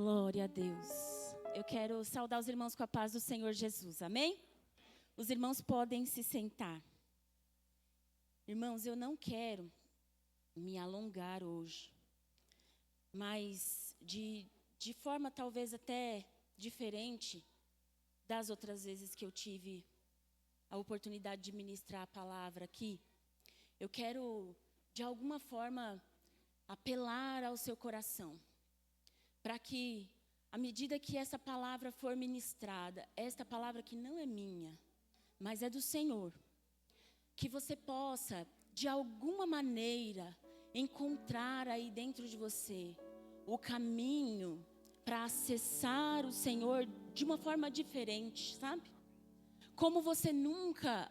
Glória a Deus. Eu quero saudar os irmãos com a paz do Senhor Jesus, amém? Os irmãos podem se sentar. Irmãos, eu não quero me alongar hoje, mas de forma talvez até diferente das outras vezes que eu tive a oportunidade de ministrar a palavra aqui. Eu quero, de alguma forma, apelar ao seu coração, para que, à medida que essa palavra for ministrada, esta palavra que não é minha, mas é do Senhor, que você possa, de alguma maneira, encontrar aí dentro de você o caminho para acessar o Senhor de uma forma diferente, sabe? Como você nunca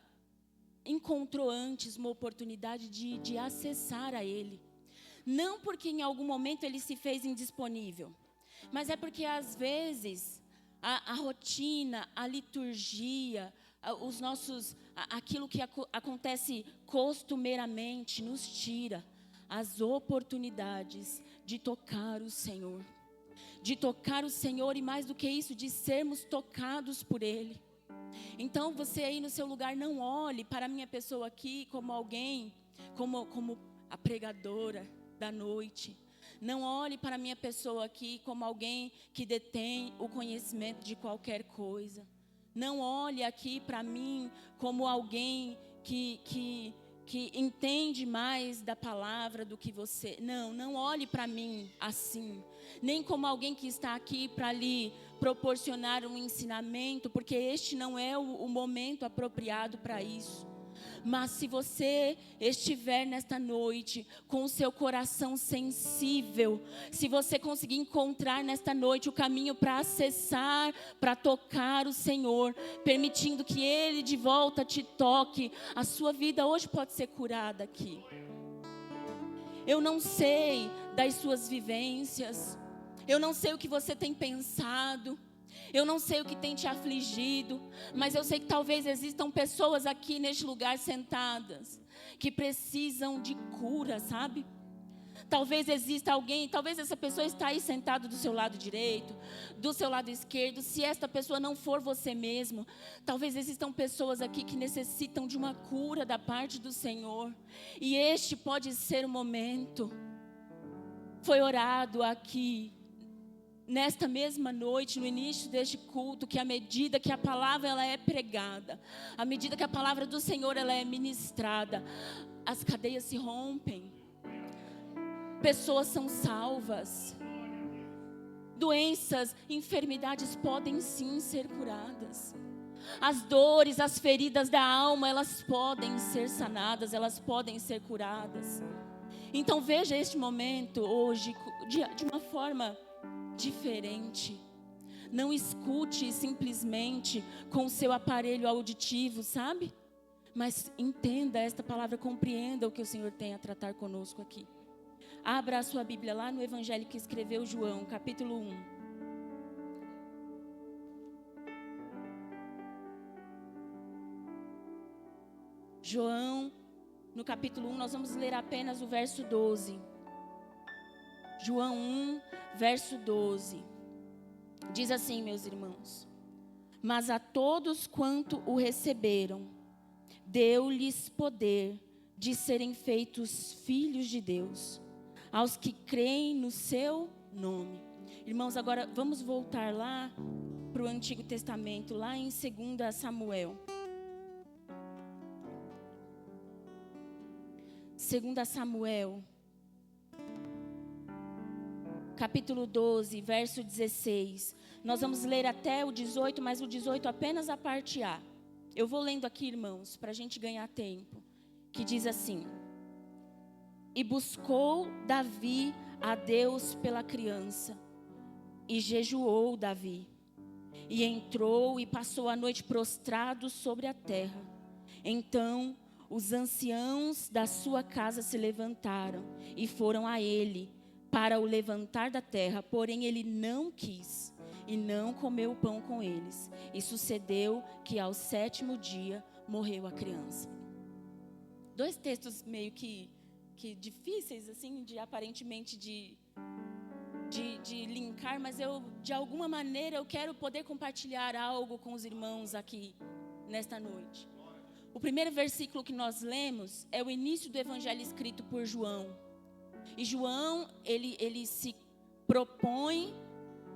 encontrou antes uma oportunidade de acessar a Ele. Não porque em algum momento Ele se fez indisponível, mas é porque às vezes a rotina, a liturgia, aquilo que acontece costumeiramente nos tira as oportunidades de tocar o Senhor. De tocar o Senhor e mais do que isso, de sermos tocados por Ele. Então você aí no seu lugar não olhe para a minha pessoa aqui como alguém, como a pregadora da noite. Não olhe para a minha pessoa aqui como alguém que detém o conhecimento de qualquer coisa. Não olhe aqui para mim como alguém que entende mais da palavra do que você. Não olhe para mim assim. Nem como alguém que está aqui para lhe proporcionar um ensinamento, porque este não é o momento apropriado para isso. Mas se você estiver nesta noite com o seu coração sensível, se você conseguir encontrar nesta noite o caminho para acessar, para tocar o Senhor, permitindo que Ele de volta te toque, a sua vida hoje pode ser curada aqui. Eu não sei das suas vivências, eu não sei o que você tem pensado, eu não sei o que tem te afligido, mas eu sei que talvez existam pessoas aqui neste lugar sentadas que precisam de cura, sabe? Talvez exista alguém, talvez essa pessoa está aí sentada do seu lado direito, do seu lado esquerdo. Se esta pessoa não for você mesmo, talvez existam pessoas aqui que necessitam de uma cura da parte do Senhor. E este pode ser o momento. Foi orado aqui nesta mesma noite, no início deste culto, que à medida que a palavra ela é pregada, à medida que a palavra do Senhor ela é ministrada, as cadeias se rompem, pessoas são salvas, doenças, enfermidades podem sim ser curadas, as dores, as feridas da alma, elas podem ser sanadas, elas podem ser curadas. Então veja este momento hoje de uma forma diferente. Não escute simplesmente com o seu aparelho auditivo, sabe? Mas entenda esta palavra, compreenda o que o Senhor tem a tratar conosco aqui. Abra a sua Bíblia lá no Evangelho que escreveu João, capítulo 1. João, no capítulo 1, nós vamos ler apenas o verso 12. João 1, verso 12. Diz assim, meus irmãos: mas a todos quanto o receberam, deu-lhes poder de serem feitos filhos de Deus, aos que creem no seu nome. Irmãos, agora vamos voltar lá para o Antigo Testamento, lá em 2 Samuel. 2 Samuel, capítulo 12, verso 16. Nós vamos ler até o 18, mas o 18 apenas a parte A. Eu vou lendo aqui, irmãos, para a gente ganhar tempo. Que diz assim: e buscou Davi a Deus pela criança, e jejuou Davi, e entrou e passou a noite prostrado sobre a terra. Então os anciãos da sua casa se levantaram e foram a ele para o levantar da terra, porém ele não quis e não comeu pão com eles. E sucedeu que ao 7º dia morreu a criança. Dois textos meio que difíceis, assim, aparentemente de de linkar, mas de alguma maneira eu quero poder compartilhar algo com os irmãos aqui nesta noite. O primeiro versículo que nós lemos é o início do evangelho escrito por João. E João, ele se propõe,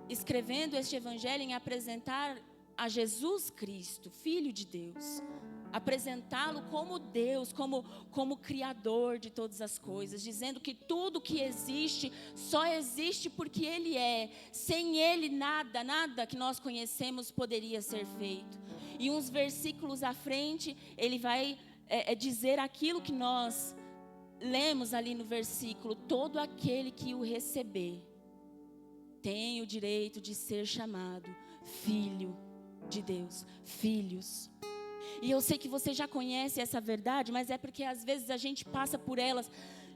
escrevendo este evangelho, em apresentar a Jesus Cristo, Filho de Deus. Apresentá-lo como Deus, como Criador de todas as coisas, dizendo que tudo que existe, só existe porque Ele é. Sem Ele, nada que nós conhecemos poderia ser feito. E uns versículos à frente, ele vai dizer aquilo que nós lemos ali no versículo: todo aquele que o receber tem o direito de ser chamado Filho de Deus, filhos. E eu sei que você já conhece essa verdade, mas é porque às vezes a gente passa por elas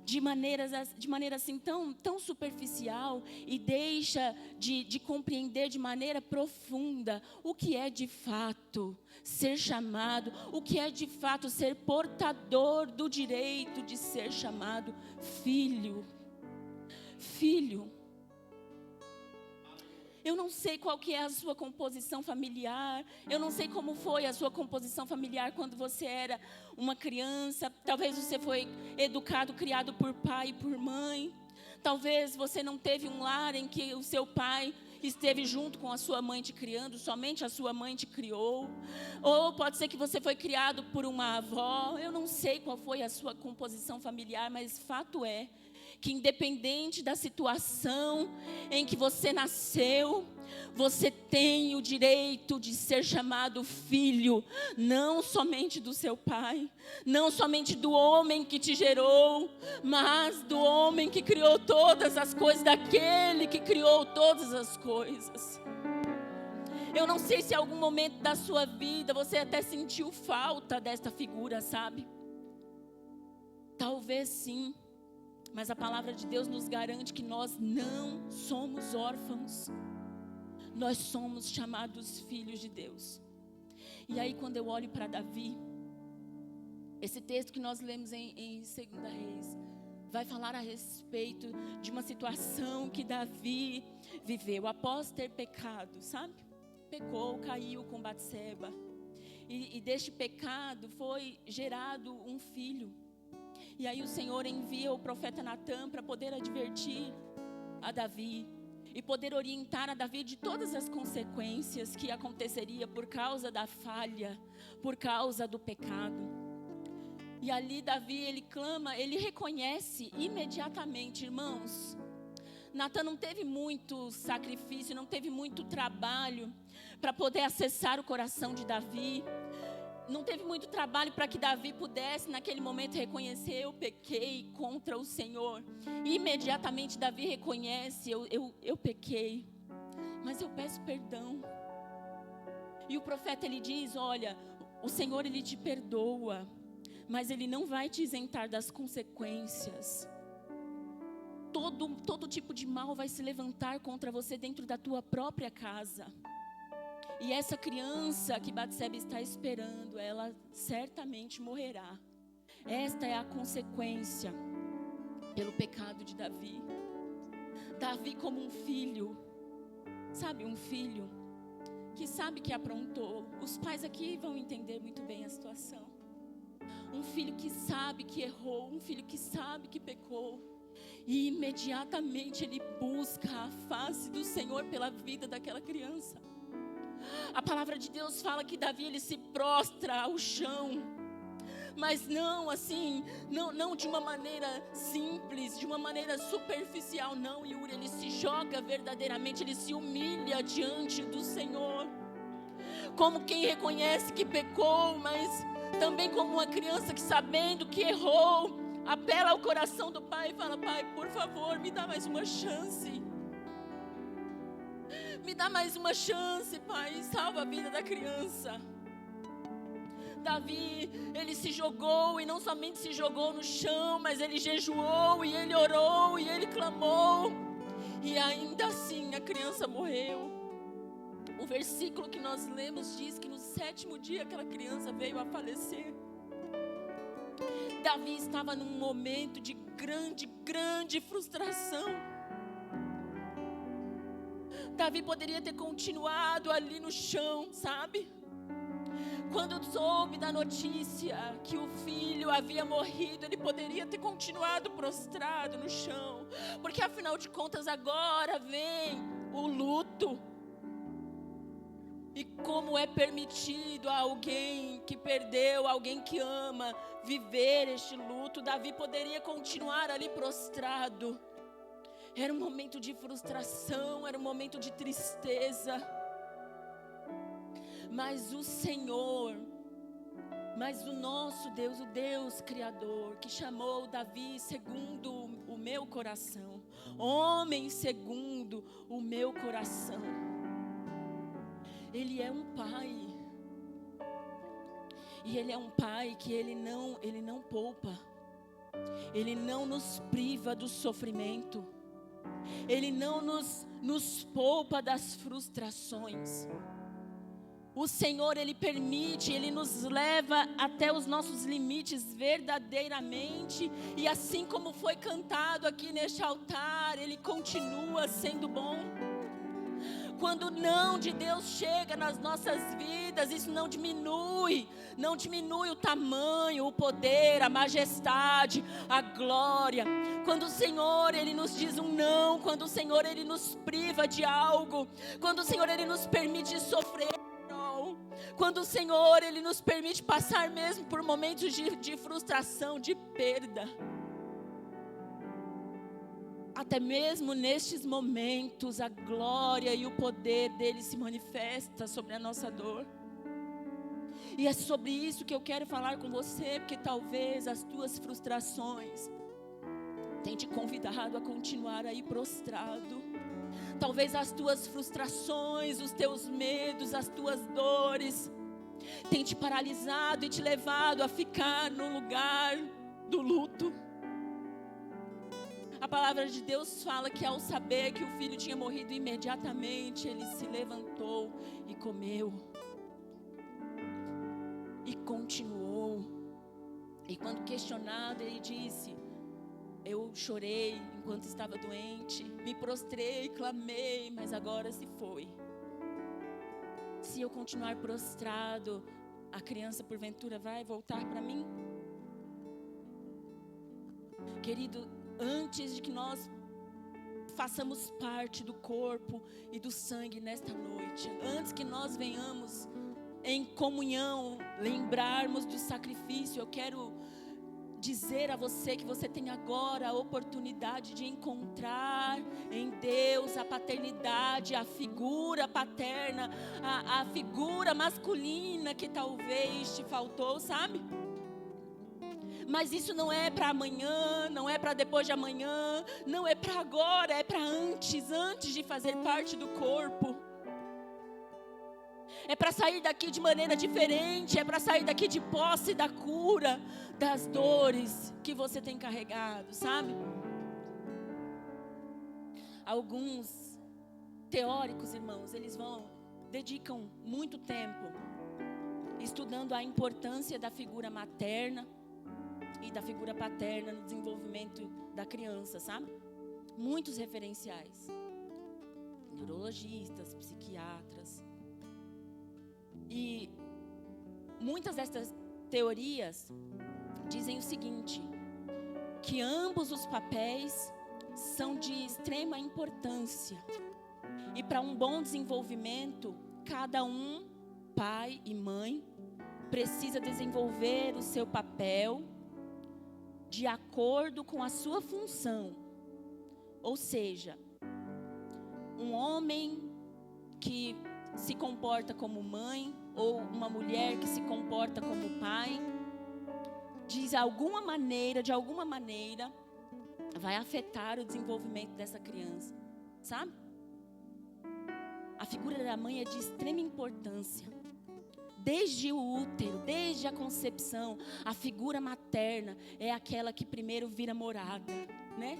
de maneira assim tão superficial e deixa de compreender de maneira profunda o que é de fato ser chamado, o que é de fato ser portador do direito de ser chamado filho. Filho. Eu não sei qual que é a sua composição familiar. Eu não sei como foi a sua composição familiar quando você era uma criança. Talvez você foi educado, criado por pai e por mãe. Talvez você não teve um lar em que o seu pai esteve junto com a sua mãe te criando, somente a sua mãe te criou. Ou pode ser que você foi criado por uma avó. Eu não sei qual foi a sua composição familiar, mas fato é que independente da situação em que você nasceu, você tem o direito de ser chamado filho, não somente do seu pai, não somente do homem que te gerou, mas do homem que criou todas as coisas, daquele que criou todas as coisas. Eu não sei se em algum momento da sua vida você até sentiu falta desta figura, sabe? Talvez sim. Mas a palavra de Deus nos garante que nós não somos órfãos. Nós somos chamados filhos de Deus. E aí quando eu olho para Davi, esse texto que nós lemos em 2 Reis, vai falar a respeito de uma situação que Davi viveu após ter pecado, sabe? Pecou, caiu com Batseba. E deste pecado foi gerado um filho. E aí o Senhor envia o profeta Natã para poder advertir a Davi e poder orientar a Davi de todas as consequências que aconteceria por causa da falha, por causa do pecado. E ali Davi, ele clama, ele reconhece imediatamente, irmãos. Natã não teve muito sacrifício, não teve muito trabalho para poder acessar o coração de Davi. Não teve muito trabalho para que Davi pudesse, naquele momento, reconhecer: eu pequei contra o Senhor. E imediatamente Davi reconhece: eu pequei, mas eu peço perdão. E o profeta, ele diz: olha, o Senhor, ele te perdoa, mas ele não vai te isentar das consequências. Todo tipo de mal vai se levantar contra você dentro da tua própria casa. E essa criança que Batseba está esperando, ela certamente morrerá. Esta é a consequência pelo pecado de Davi. Davi como um filho, sabe, um filho que sabe que aprontou. Os pais aqui vão entender muito bem a situação. Um filho que sabe que errou, um filho que sabe que pecou. E imediatamente ele busca a face do Senhor pela vida daquela criança. A palavra de Deus fala que Davi, ele se prostra ao chão, mas não assim, não de uma maneira simples, de uma maneira superficial, não, Yuri. Ele se joga verdadeiramente, ele se humilha diante do Senhor, como quem reconhece que pecou, mas também como uma criança que, sabendo que errou, apela ao coração do pai e fala: pai, por favor, me dá mais uma chance. Me dá mais uma chance, pai, salva a vida da criança. Davi, ele se jogou, e não somente se jogou no chão, mas ele jejuou, e ele orou, e ele clamou. E ainda assim a criança morreu. O versículo que nós lemos diz que no 7º dia aquela criança veio a falecer. Davi estava num momento de grande frustração. Davi poderia ter continuado ali no chão, sabe? Quando soube da notícia que o filho havia morrido, ele poderia ter continuado prostrado no chão, porque afinal de contas agora vem o luto. E como é permitido a alguém que perdeu, alguém que ama, viver este luto, Davi poderia continuar ali prostrado. Era um momento de frustração, era um momento de tristeza. Mas o Senhor, mas o nosso Deus, o Deus Criador, que chamou Davi segundo o meu coração, homem segundo o meu coração, Ele é um pai. E Ele é um pai que Ele não poupa. Ele não nos priva do sofrimento. Ele não nos poupa das frustrações. O Senhor, Ele permite, Ele nos leva até os nossos limites verdadeiramente. E assim como foi cantado aqui neste altar, Ele continua sendo bom. Quando o não de Deus chega nas nossas vidas, isso não diminui o tamanho, o poder, a majestade, a glória. Quando o Senhor, Ele nos diz um não, quando o Senhor, Ele nos priva de algo, quando o Senhor, Ele nos permite sofrer, quando o Senhor, Ele nos permite passar mesmo por momentos de frustração, de perda. Até mesmo nestes momentos, a glória e o poder dele se manifesta sobre a nossa dor. E é sobre isso que eu quero falar com você, porque talvez as tuas frustrações tenham te convidado a continuar aí prostrado. Talvez as tuas frustrações, os teus medos, as tuas dores tenham te paralisado e te levado a ficar no lugar do luto. A palavra de Deus fala que ao saber que o filho tinha morrido imediatamente, ele se levantou e comeu. E continuou. E quando questionado, ele disse: eu chorei enquanto estava doente, me prostrei, clamei, mas agora se foi. Se eu continuar prostrado, a criança porventura vai voltar para mim? Querido, antes de que nós façamos parte do corpo e do sangue nesta noite, antes que nós venhamos em comunhão lembrarmos do sacrifício, eu quero dizer a você que você tem agora a oportunidade de encontrar em Deus a paternidade, a figura paterna, a figura masculina que talvez te faltou, sabe? Mas isso não é para amanhã, não é para depois de amanhã, não é para agora, é para antes de fazer parte do corpo. É para sair daqui de maneira diferente, é para sair daqui de posse da cura das dores que você tem carregado, sabe? Alguns teóricos, irmãos, eles dedicam muito tempo estudando a importância da figura materna e da figura paterna no desenvolvimento da criança, sabe? Muitos referenciais. Neurologistas, psiquiatras. E muitas destas teorias dizem o seguinte: que ambos os papéis são de extrema importância. E para um bom desenvolvimento, cada um, pai e mãe, precisa desenvolver o seu papel de acordo com a sua função. Ou seja, um homem que se comporta como mãe, ou uma mulher que se comporta como pai, de alguma maneira, vai afetar o desenvolvimento dessa criança, sabe? A figura da mãe é de extrema importância. Desde o útero, desde a concepção, a figura materna é aquela que primeiro vira morada, né?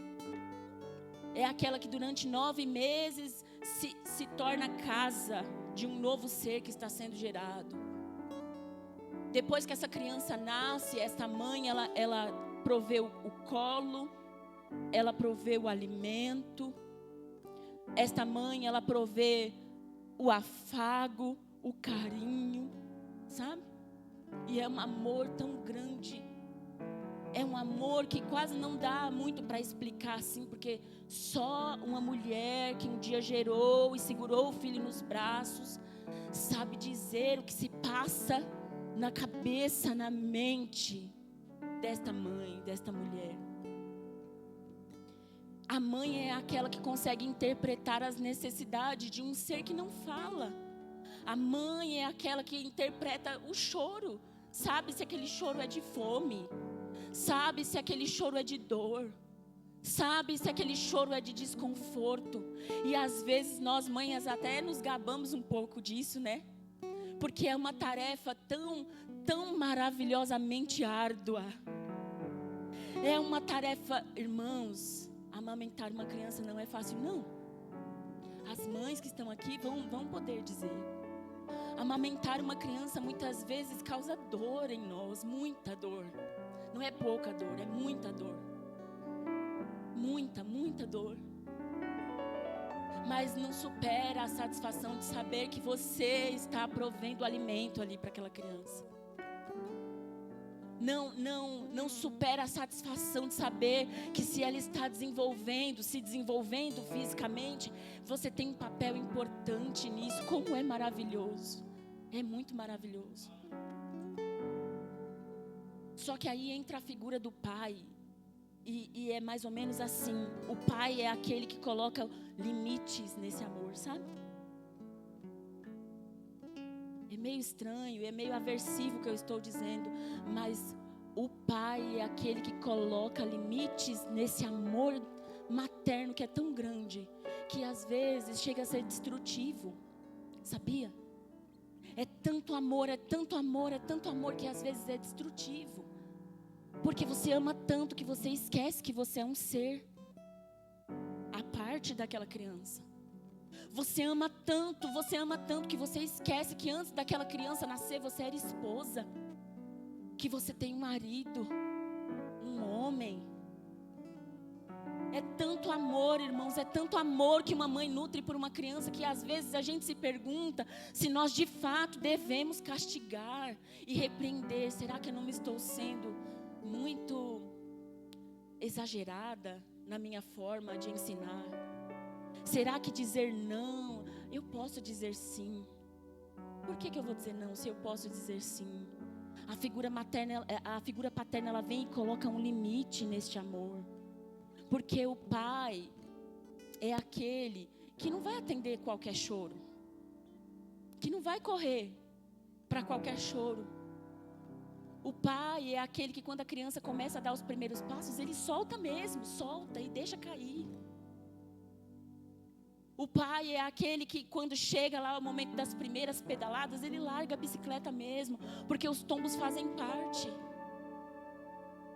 É aquela que durante 9 meses se torna casa de um novo ser que está sendo gerado. Depois que essa criança nasce, essa mãe, ela provê o colo, ela provê o alimento, esta mãe, ela provê o afago, o carinho, sabe? E é um amor tão grande. É um amor que quase não dá muito para explicar assim, porque só uma mulher que um dia gerou e segurou o filho nos braços sabe dizer o que se passa na cabeça, na mente desta mãe, desta mulher. A mãe é aquela que consegue interpretar as necessidades de um ser que não fala. A mãe é aquela que interpreta o choro. Sabe se aquele choro é de fome. Sabe se aquele choro é de dor. Sabe se aquele choro é de desconforto. E às vezes nós mães até nos gabamos um pouco disso, né? Porque é uma tarefa tão maravilhosamente árdua. É uma tarefa, irmãos, amamentar uma criança não é fácil, não. As mães que estão aqui vão poder dizer. Amamentar uma criança muitas vezes causa dor em nós, muita dor. Não é pouca dor, é muita dor. Muita dor. Mas não supera a satisfação de saber que você está provendo alimento ali para aquela criança. Não supera a satisfação de saber que se ela está se desenvolvendo fisicamente, você tem um papel importante nisso. Como é maravilhoso. É muito maravilhoso. Só que aí entra a figura do pai. E é mais ou menos assim. O pai é aquele que coloca limites nesse amor, sabe? É meio estranho, é meio aversivo o que eu estou dizendo. Mas o pai é aquele que coloca limites nesse amor materno que é tão grande, que às vezes chega a ser destrutivo. Sabia? É tanto amor que às vezes é destrutivo. Porque você ama tanto que você esquece que você é um ser à parte daquela criança. Você ama tanto que você esquece que antes daquela criança nascer você era esposa. Que você tem um marido, um homem. É tanto amor, irmãos, é tanto amor que uma mãe nutre por uma criança que às vezes a gente se pergunta se nós de fato devemos castigar e repreender. Será que eu não estou sendo muito exagerada na minha forma de ensinar? Será que dizer não, eu posso dizer sim? Por que eu vou dizer não se eu posso dizer sim? A figura paterna, ela vem e coloca um limite neste amor. Porque o pai é aquele que não vai atender qualquer choro. Que não vai correr para qualquer choro. O pai é aquele que quando a criança começa a dar os primeiros passos, ele solta mesmo, solta e deixa cair. O pai é aquele que quando chega lá o momento das primeiras pedaladas, ele larga a bicicleta mesmo, porque os tombos fazem parte.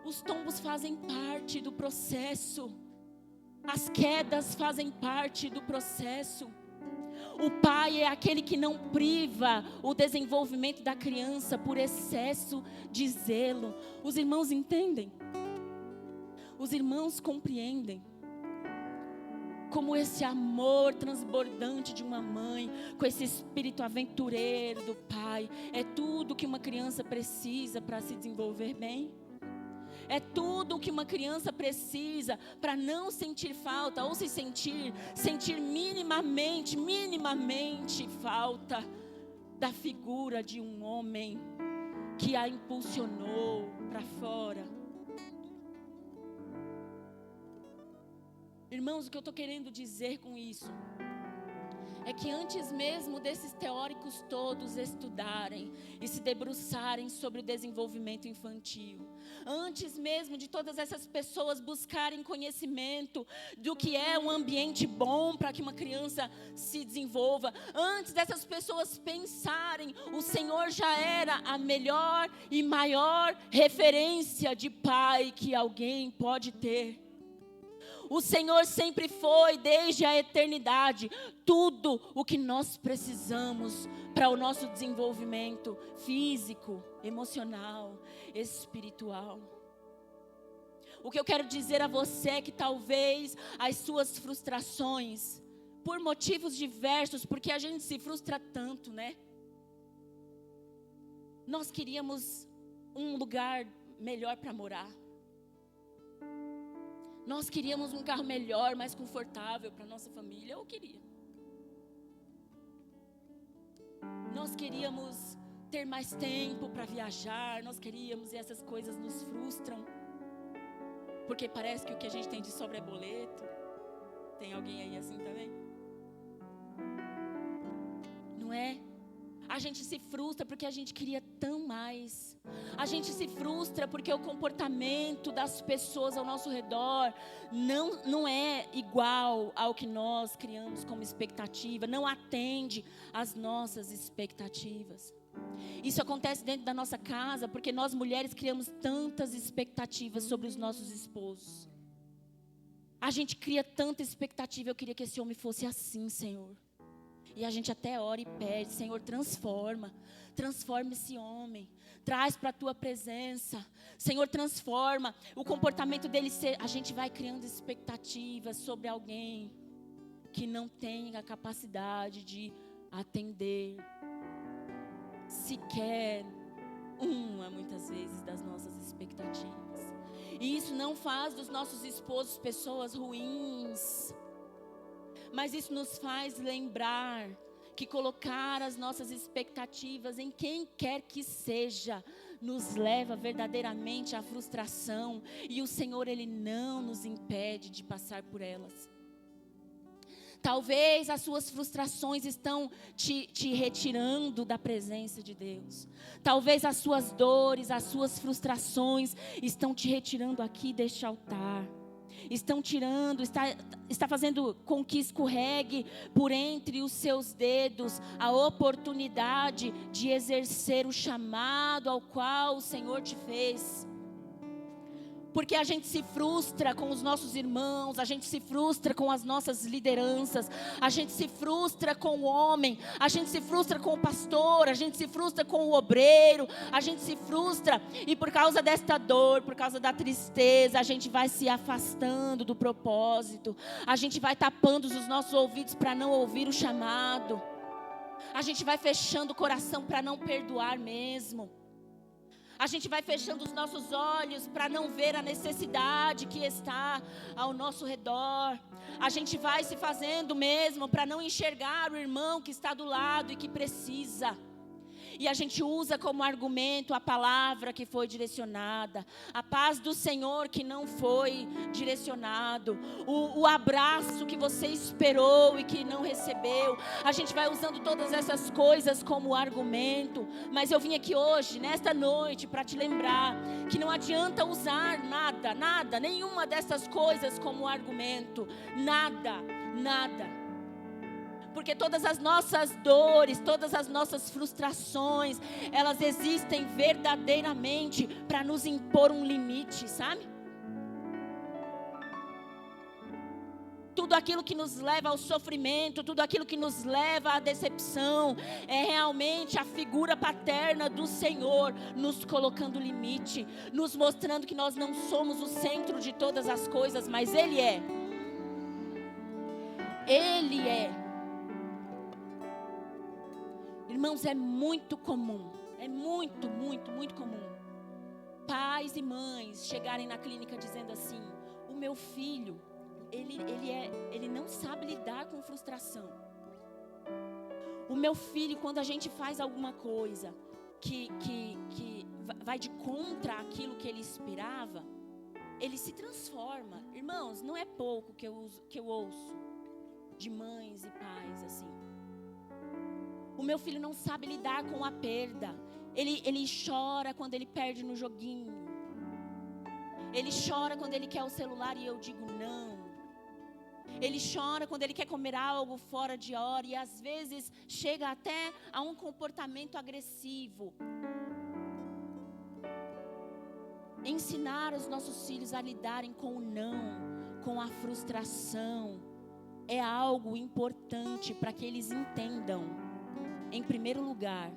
Os tombos fazem parte do processo. As quedas fazem parte do processo. O pai é aquele que não priva o desenvolvimento da criança por excesso de zelo. Os irmãos entendem? Os irmãos compreendem? Como esse amor transbordante de uma mãe, com esse espírito aventureiro do pai, é tudo que uma criança precisa para se desenvolver bem? É tudo o que uma criança precisa para não sentir falta ou se sentir minimamente falta da figura de um homem que a impulsionou para fora. Irmãos, o que eu estou querendo dizer com isso é que antes mesmo desses teóricos todos estudarem e se debruçarem sobre o desenvolvimento infantil, antes mesmo de todas essas pessoas buscarem conhecimento do que é um ambiente bom para que uma criança se desenvolva, antes dessas pessoas pensarem, o Senhor já era a melhor e maior referência de pai que alguém pode ter. O Senhor sempre foi, desde a eternidade, tudo o que nós precisamos para o nosso desenvolvimento físico, emocional, espiritual. O que eu quero dizer a você é que talvez as suas frustrações por motivos diversos, porque a gente se frustra tanto, né? Nós queríamos um lugar melhor para morar. Nós queríamos um carro melhor, mais confortável para nossa família. Eu queria. Nós queríamos ter mais tempo para viajar. Nós queríamos, e essas coisas nos frustram. Porque parece que o que a gente tem de sobra é boleto. Tem alguém aí assim também? Não é? A gente se frustra porque a gente queria tão mais. A gente se frustra porque o comportamento das pessoas ao nosso redor não é igual ao que nós criamos como expectativa. Não atende às nossas expectativas. Isso acontece dentro da nossa casa porque nós mulheres criamos tantas expectativas sobre os nossos esposos. A gente cria tanta expectativa. Eu queria que esse homem fosse assim, Senhor. E a gente até ora e pede, Senhor, transforma esse homem, traz para a tua presença, Senhor, transforma o comportamento dele. A gente vai criando expectativas sobre alguém que não tem a capacidade de atender sequer muitas vezes, das nossas expectativas. E isso não faz dos nossos esposos pessoas ruins, mas isso nos faz lembrar que colocar as nossas expectativas em quem quer que seja nos leva verdadeiramente à frustração. E o Senhor, Ele não nos impede de passar por elas. Talvez as suas frustrações estão te retirando da presença de Deus. Talvez as suas dores, as suas frustrações estão te retirando aqui deste altar. Estão tirando, está fazendo com que escorregue por entre os seus dedos a oportunidade de exercer o chamado ao qual o Senhor te fez. Porque a gente se frustra com os nossos irmãos, a gente se frustra com as nossas lideranças, a gente se frustra com o homem, a gente se frustra com o pastor, a gente se frustra com o obreiro, a gente se frustra e por causa desta dor, por causa da tristeza, a gente vai se afastando do propósito, a gente vai tapando os nossos ouvidos para não ouvir o chamado, a gente vai fechando o coração para não perdoar mesmo. A gente vai fechando os nossos olhos para não ver a necessidade que está ao nosso redor. A gente vai se fazendo mesmo para não enxergar o irmão que está do lado e que precisa. E a gente usa como argumento a palavra que foi direcionada, a paz do Senhor que não foi direcionado, o abraço que você esperou e que não recebeu. A gente vai usando todas essas coisas como argumento, mas eu vim aqui hoje, nesta noite, para te lembrar que não adianta usar nada, nenhuma dessas coisas como argumento, nada. Porque todas as nossas dores, todas as nossas frustrações, elas existem verdadeiramente para nos impor um limite, sabe? Tudo aquilo que nos leva ao sofrimento, tudo aquilo que nos leva à decepção, é realmente a figura paterna do Senhor, nos colocando limite, nos mostrando que nós não somos o centro de todas as coisas, mas Ele é. Ele é. Irmãos, é muito comum, muito comum pais e mães chegarem na clínica dizendo assim: o meu filho, ele não sabe lidar com frustração. O meu filho, quando a gente faz alguma coisa que vai de contra aquilo que ele esperava, ele se transforma. Irmãos, não é pouco que eu ouço de mães e pais assim. O meu filho não sabe lidar com a perda. Ele chora quando ele perde no joguinho. Ele chora quando ele quer o celular e eu digo não. Ele chora quando ele quer comer algo fora de hora. E às vezes chega até a um comportamento agressivo. Ensinar os nossos filhos a lidarem com o não, com a frustração, é algo importante para que eles entendam. Em primeiro lugar,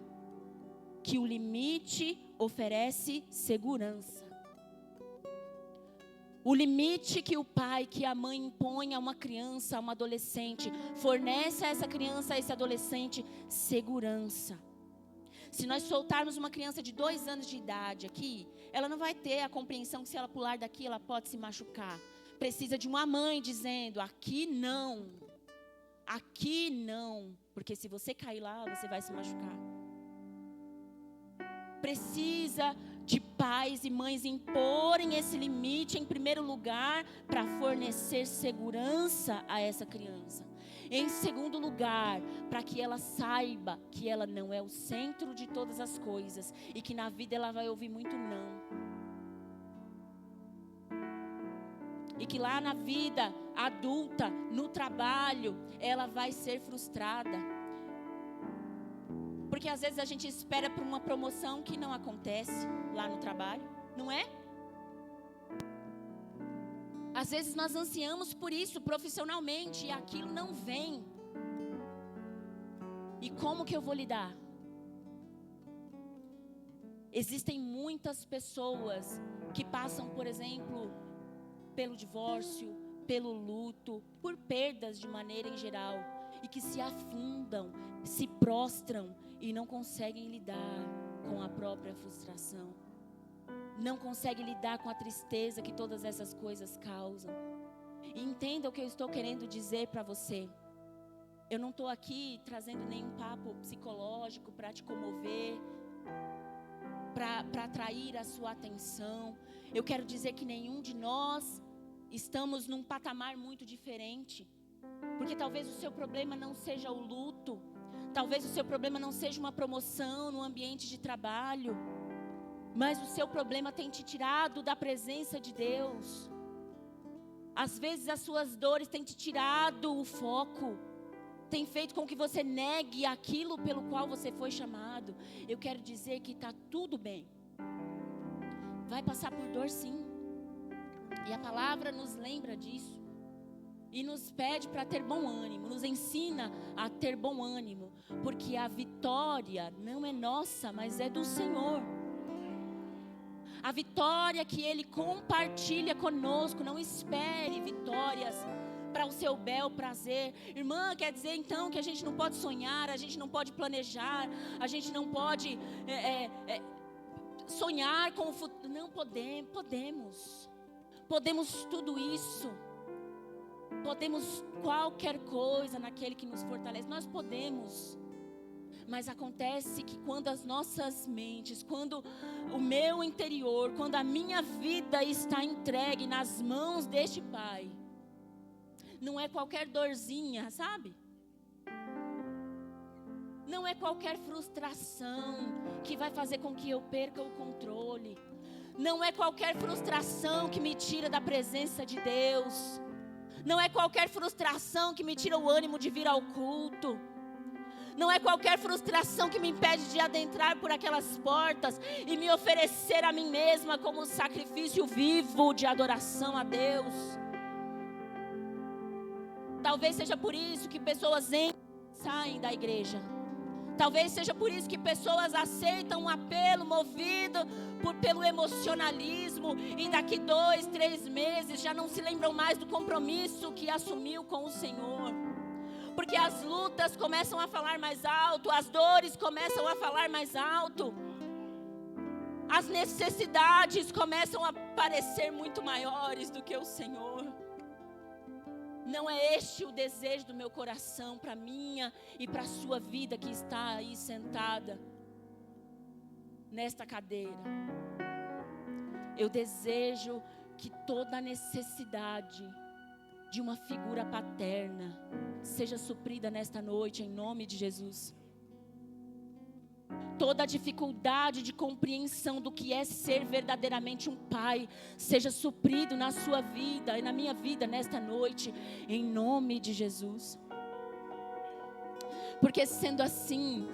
que o limite oferece segurança. O limite que o pai, que a mãe impõe a uma criança, a uma adolescente, fornece a essa criança, a esse adolescente, segurança. Se nós soltarmos uma criança de 2 anos de idade aqui, ela não vai ter a compreensão que se ela pular daqui, ela pode se machucar. Precisa de uma mãe dizendo, aqui não, porque se você cair lá, você vai se machucar. Precisa de pais e mães imporem esse limite em primeiro lugar para fornecer segurança a essa criança. Em segundo lugar, para que ela saiba que ela não é o centro de todas as coisas e que na vida ela vai ouvir muito não. E que lá na vida adulta, no trabalho, ela vai ser frustrada. Porque às vezes a gente espera por uma promoção que não acontece lá no trabalho, não é? Às vezes nós ansiamos por isso profissionalmente e aquilo não vem. E como que eu vou lidar? Existem muitas pessoas que passam, por exemplo, pelo divórcio, pelo luto, por perdas de maneira em geral, e que se afundam, se prostram e não conseguem lidar com a própria frustração. Não conseguem lidar com a tristeza que todas essas coisas causam. E entenda o que eu estou querendo dizer para você. Eu não estou aqui trazendo nenhum papo psicológico para te comover, para atrair a sua atenção. Eu quero dizer que nenhum de nós estamos num patamar muito diferente. Porque talvez o seu problema não seja o luto. Talvez o seu problema não seja uma promoção no ambiente de trabalho. Mas o seu problema tem te tirado da presença de Deus. Às vezes as suas dores têm te tirado o foco. Tem feito com que você negue aquilo pelo qual você foi chamado. Eu quero dizer que está tudo bem. Vai passar por dor sim. E a palavra nos lembra disso. E nos pede para ter bom ânimo. Nos ensina a ter bom ânimo. Porque a vitória não é nossa, mas é do Senhor. A vitória que Ele compartilha conosco. Não espere vitórias para o seu bel prazer. Irmã, quer dizer então que a gente não pode sonhar, a gente não pode planejar, a gente não pode sonhar com o futuro. Não podemos. Podemos tudo isso. Podemos qualquer coisa naquele que nos fortalece. Nós podemos. Mas acontece que quando as nossas mentes, quando o meu interior, quando a minha vida está entregue nas mãos deste Pai, não é qualquer dorzinha, sabe? Não é qualquer frustração que vai fazer com que eu perca o controle. Não é qualquer frustração que me tira da presença de Deus. Não é qualquer frustração que me tira o ânimo de vir ao culto. Não é qualquer frustração que me impede de adentrar por aquelas portas e me oferecer a mim mesma como sacrifício vivo de adoração a Deus. Talvez seja por isso que pessoas entram e saem da igreja. Talvez seja por isso que pessoas aceitam um apelo movido pelo emocionalismo e daqui 2, 3 meses já não se lembram mais do compromisso que assumiu com o Senhor. Porque as lutas começam a falar mais alto, as dores começam a falar mais alto, as necessidades começam a parecer muito maiores do que o Senhor. Não é este o desejo do meu coração para minha e para a sua vida que está aí sentada nesta cadeira. Eu desejo que toda a necessidade de uma figura paterna seja suprida nesta noite em nome de Jesus. Toda a dificuldade de compreensão do que é ser verdadeiramente um pai seja suprido na sua vida e na minha vida nesta noite em nome de Jesus. Porque sendo assim,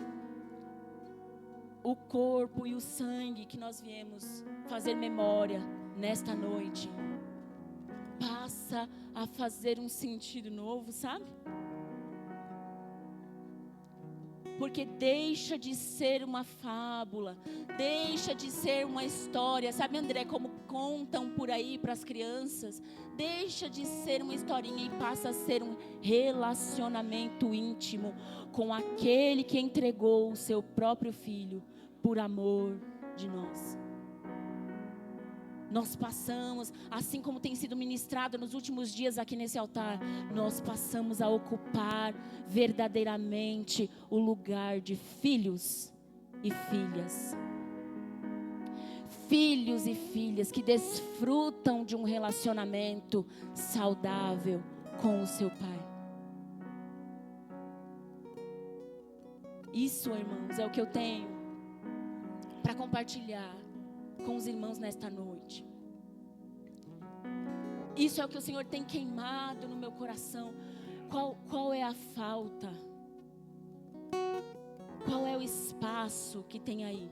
o corpo e o sangue que nós viemos fazer memória nesta noite passa a fazer um sentido novo, sabe? Porque deixa de ser uma fábula, deixa de ser uma história. Sabe, André, como contam por aí para as crianças? Deixa de ser uma historinha e passa a ser um relacionamento íntimo com aquele que entregou o seu próprio filho por amor de nós. Nós passamos, assim como tem sido ministrado nos últimos dias aqui nesse altar, nós passamos a ocupar verdadeiramente o lugar de filhos e filhas. Filhos e filhas que desfrutam de um relacionamento saudável com o seu Pai. Isso, irmãos, é o que eu tenho para compartilhar com os irmãos nesta noite. Isso é o que o Senhor tem queimado no meu coração. Qual é a falta? Qual é o espaço que tem aí?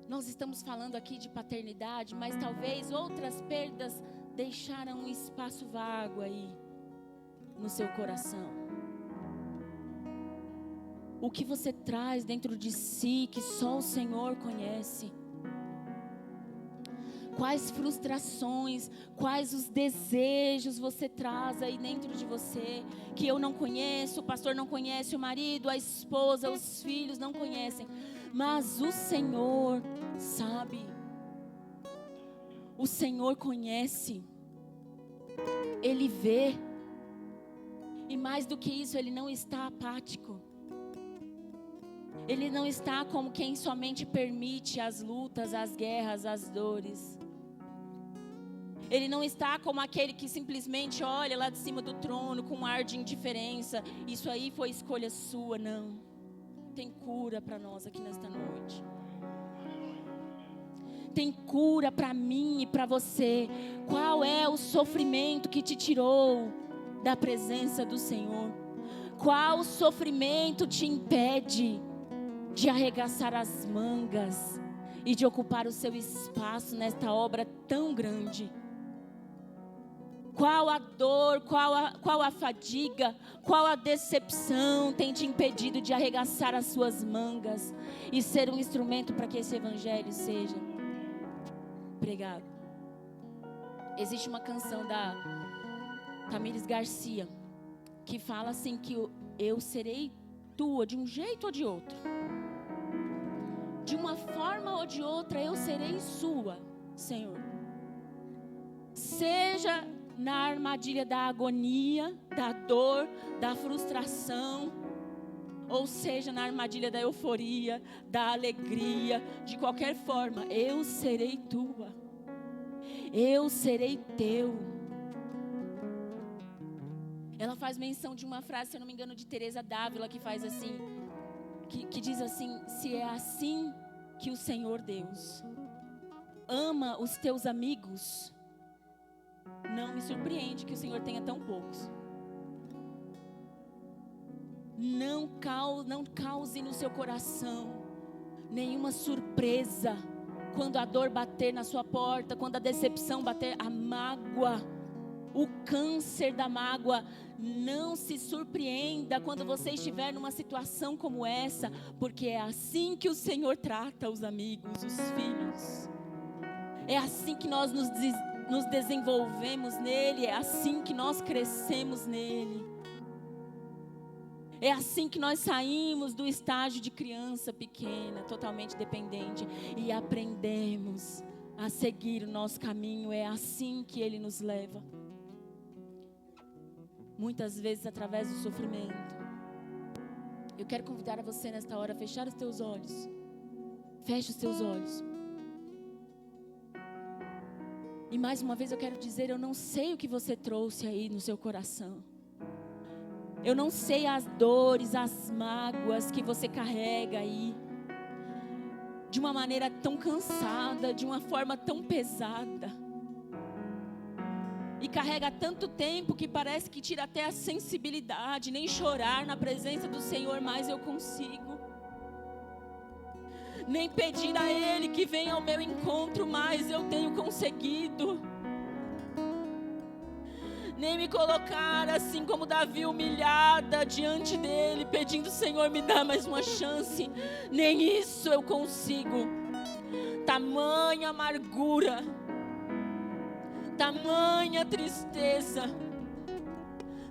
Nós estamos falando aqui de paternidade, mas talvez outras perdas deixaram um espaço vago aí no seu coração. O que você traz dentro de si que só o Senhor conhece? Quais frustrações, quais os desejos você traz aí dentro de você que eu não conheço, o pastor não conhece, o marido, a esposa, os filhos não conhecem, mas o Senhor sabe. O Senhor conhece. Ele vê. E mais do que isso, Ele não está apático. Ele não está como quem somente permite as lutas, as guerras, as dores. Ele não está como aquele que simplesmente olha lá de cima do trono com um ar de indiferença. Isso aí foi escolha sua, não. Tem cura para nós aqui nesta noite. Tem cura para mim e para você. Qual é o sofrimento que te tirou da presença do Senhor? Qual sofrimento te impede de arregaçar as mangas e de ocupar o seu espaço nesta obra tão grande? Qual a dor, qual a fadiga, qual a decepção tem te impedido de arregaçar as suas mangas e ser um instrumento para que esse evangelho seja pregado? Existe uma canção da Tamires Garcia que fala assim que eu serei tua de um jeito ou de outro. De uma forma ou de outra eu serei sua, Senhor. Seja na armadilha da agonia, da dor, da frustração, ou seja na armadilha da euforia, da alegria, de qualquer forma, eu serei tua. Eu serei teu. Ela faz menção de uma frase, se eu não me engano, de Teresa d'Ávila, que faz assim, que diz assim: se é assim que o Senhor Deus ama os teus amigos, não me surpreende que o Senhor tenha tão poucos. Não cause no seu coração nenhuma surpresa quando a dor bater na sua porta, quando a decepção bater, a mágoa, o câncer da mágoa. Não se surpreenda quando você estiver numa situação como essa, porque é assim que o Senhor trata os amigos, os filhos. É assim que nós nos desenvolvemos nele, é assim que nós crescemos nele. É assim que nós saímos do estágio de criança pequena, totalmente dependente, e aprendemos a seguir o nosso caminho. É assim que ele nos leva. Muitas vezes através do sofrimento. Eu quero convidar a você nesta hora a fechar os teus olhos. Feche os teus olhos. E mais uma vez eu quero dizer, eu não sei o que você trouxe aí no seu coração. Eu não sei as dores, as mágoas que você carrega aí. De uma maneira tão cansada, de uma forma tão pesada. E carrega tanto tempo que parece que tira até a sensibilidade. Nem chorar na presença do Senhor mais eu consigo. Nem pedir a Ele que venha ao meu encontro mais eu tenho conseguido. nem me colocar assim como Davi, humilhada diante dele, pedindo: Senhor, me dá mais uma chance. Nem isso eu consigo. Tamanha amargura, tamanha tristeza,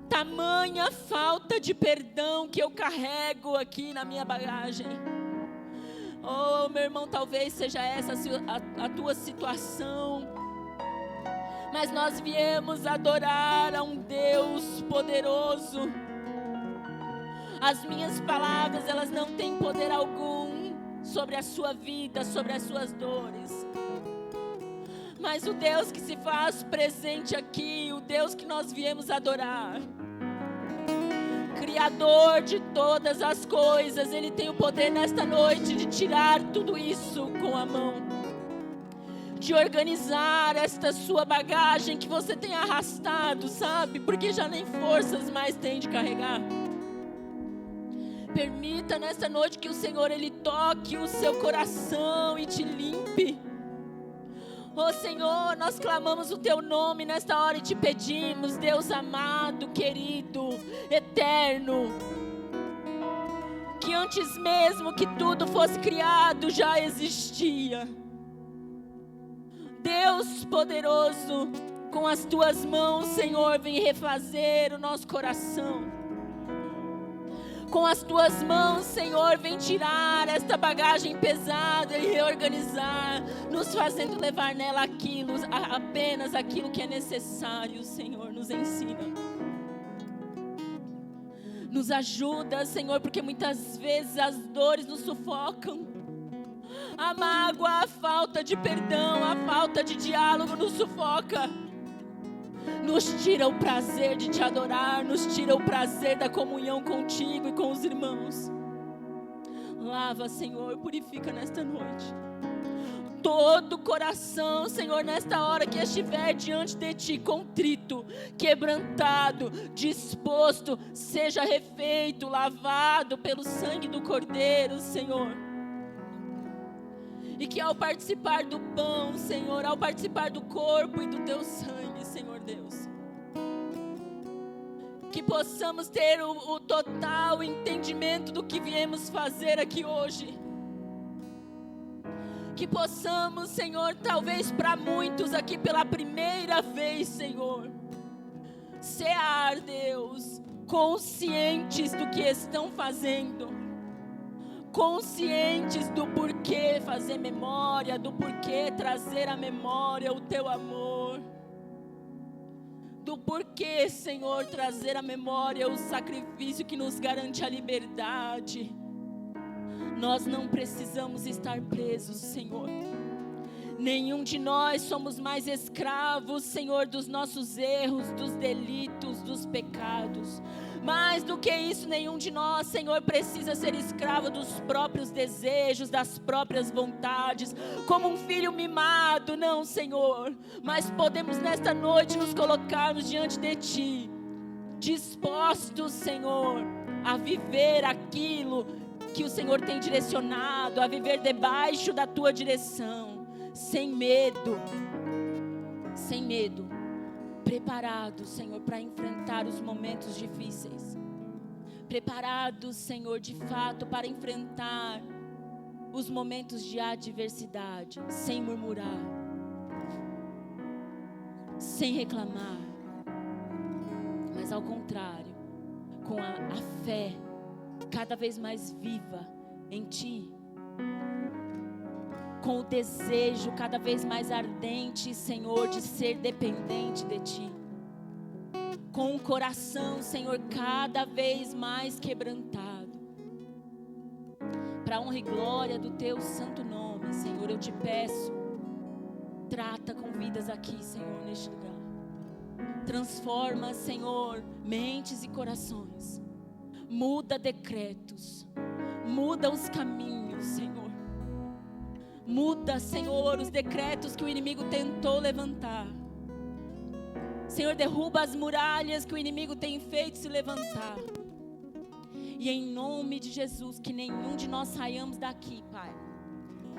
tamanha falta de perdão que eu carrego aqui na minha bagagem. Oh, meu irmão, talvez seja essa a tua situação. Mas nós viemos adorar a um Deus poderoso. As minhas palavras, elas não têm poder algum sobre a sua vida, sobre as suas dores. Mas o Deus que se faz presente aqui, o Deus que nós viemos adorar, Criador de todas as coisas, Ele tem o poder nesta noite de tirar tudo isso com a mão, de organizar esta sua bagagem que você tem arrastado, sabe? Porque já nem forças mais tem de carregar. Permita nesta noite que o Senhor, Ele toque o seu coração e te limpe. Oh Senhor, nós clamamos o Teu nome nesta hora e te pedimos, Deus amado, querido, eterno, que antes mesmo que tudo fosse criado, já existia. Deus poderoso, com as Tuas mãos, Senhor, vem refazer o nosso coração. Com as Tuas mãos, Senhor, vem tirar esta bagagem pesada e reorganizar, nos fazendo levar nela apenas aquilo que é necessário. Senhor, nos ensina. Nos ajuda, Senhor, porque muitas vezes as dores nos sufocam. A mágoa, a falta de perdão, a falta de diálogo nos sufoca. Nos tira o prazer de te adorar, nos tira o prazer da comunhão contigo e com os irmãos. Lava, Senhor, purifica nesta noite todo coração, Senhor, nesta hora que estiver diante de Ti, contrito, quebrantado, disposto, seja refeito, lavado pelo sangue do Cordeiro, Senhor. E que ao participar do pão, Senhor, ao participar do corpo e do Teu sangue, Senhor Deus, que possamos ter o total entendimento do que viemos fazer aqui hoje. Que possamos, Senhor, talvez para muitos aqui pela primeira vez, Senhor, cear, Deus, conscientes do que estão fazendo, conscientes do porquê fazer memória, do porquê trazer à memória o Teu amor, do porquê, Senhor, trazer à memória o sacrifício que nos garante a liberdade. Nós não precisamos estar presos, Senhor. Nenhum de nós somos mais escravos, Senhor, dos nossos erros, dos delitos, dos pecados. Mais do que isso, nenhum de nós, Senhor, precisa ser escravo dos próprios desejos, das próprias vontades, como um filho mimado, não, Senhor. Mas podemos nesta noite nos colocarmos diante de Ti, dispostos, Senhor, a viver aquilo que o Senhor tem direcionado, a viver debaixo da Tua direção, sem medo, preparados, Senhor, para enfrentar os momentos difíceis, preparados, Senhor, de fato, para enfrentar os momentos de adversidade, sem murmurar, sem reclamar, mas ao contrário, com a fé cada vez mais viva em Ti, com o desejo cada vez mais ardente, Senhor, de ser dependente de Ti, com o coração, Senhor, cada vez mais quebrantado, para a honra e glória do Teu santo nome, Senhor, eu Te peço, trata com vidas aqui, Senhor, neste lugar, transforma, Senhor, mentes e corações, muda decretos, muda os caminhos, Senhor. Muda, Senhor, os decretos que o inimigo tentou levantar. Senhor, derruba as muralhas que o inimigo tem feito se levantar. E em nome de Jesus, que nenhum de nós saiamos daqui, Pai,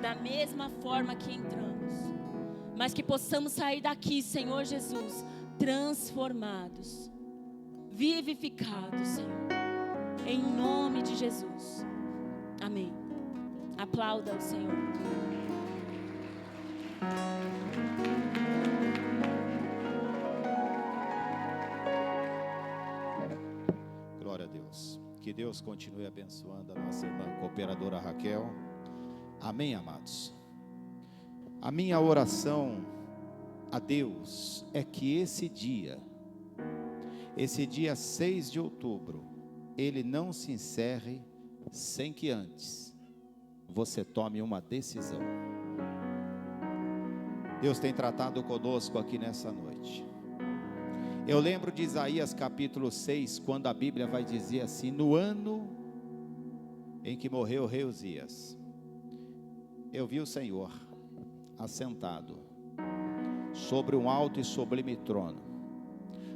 da mesma forma que entramos. Mas que possamos sair daqui, Senhor Jesus, transformados, vivificados, Senhor, em nome de Jesus. Amém. Aplauda o Senhor. Glória a Deus. Que Deus continue abençoando a nossa irmã cooperadora Raquel. Amém, amados. A minha oração a Deus é que esse dia 6 de outubro, ele não se encerre sem que antes você tome uma decisão. Deus tem tratado conosco aqui nessa noite. Eu lembro de Isaías capítulo 6, quando a Bíblia vai dizer assim: no ano em que morreu o rei Uzias, eu vi o Senhor assentado sobre um alto e sublime trono,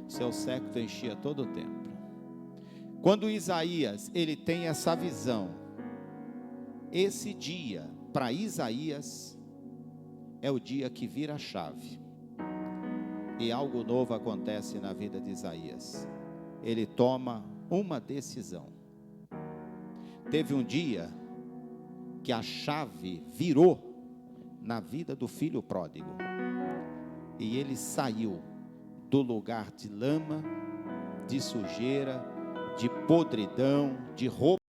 seu séquito enchia todo o templo. Quando Isaías, ele tem essa visão, esse dia, para Isaías, é o dia que vira a chave, e algo novo acontece na vida de Isaías. Ele toma uma decisão. Teve um dia que a chave virou na vida do filho pródigo, e ele saiu do lugar de lama, de sujeira, de podridão, de roupa